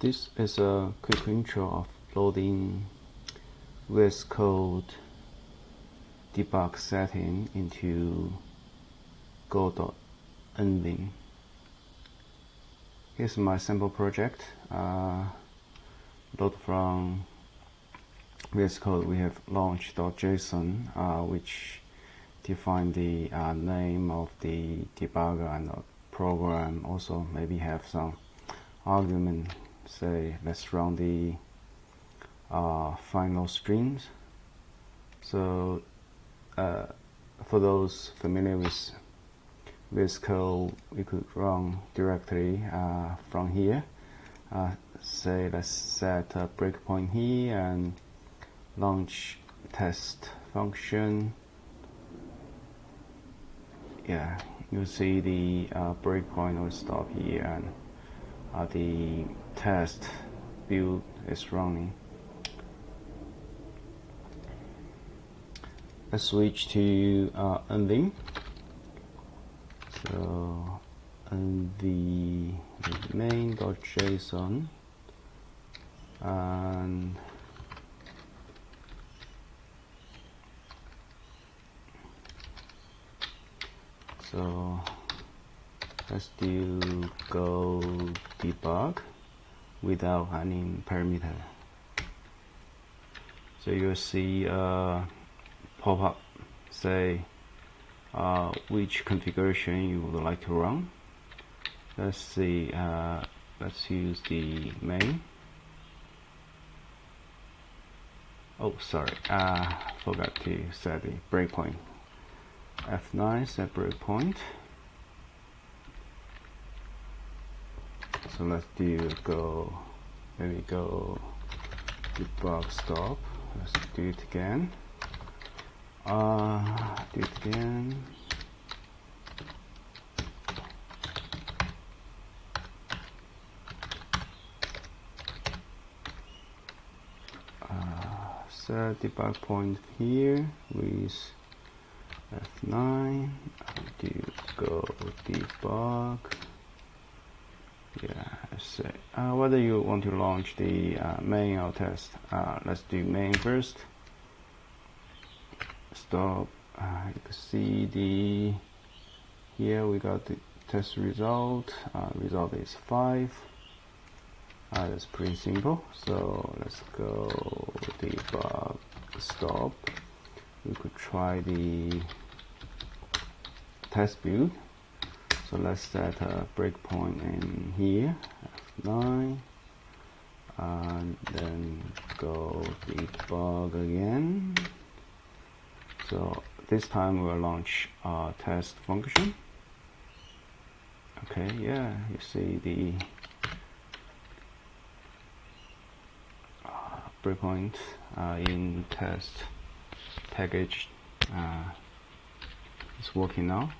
This is a quick intro of loading vscode debug setting into go.nvim. Here's my sample project. Load from vscode. We have launch.jason, which define the name of the debugger and the program. Also, maybe have some argument. Say, let's run the final strings. So, for those familiar with vscode, we could run directly from here. Say, let's set a breakpoint here and launch test function. Yeah, you see the breakpoint will stop here, and the test build is running. Let's switch to nvim. So nvim main.json, and so let's do go debug without any parameter. So you'll see pop up, say which configuration you would like to run. Let's see, let's use the main. Oh, sorry, forgot to set the breakpoint. F9 set breakpoint. So let's do go, maybe go debug stop. Let's do it again. Do it again. Set debug point here with F9. Do go debug. Yeah, let's say whether you want to launch the main or test. Let's do main first. Stop. You can see the here we got the test result. Result is 5. That's pretty simple. So let's go debug stop. We could try the test build. So let's set a breakpoint in here, F9, and then go debug again. So this time we'll launch our test function. Okay, yeah, you see the breakpoint in test package is working now.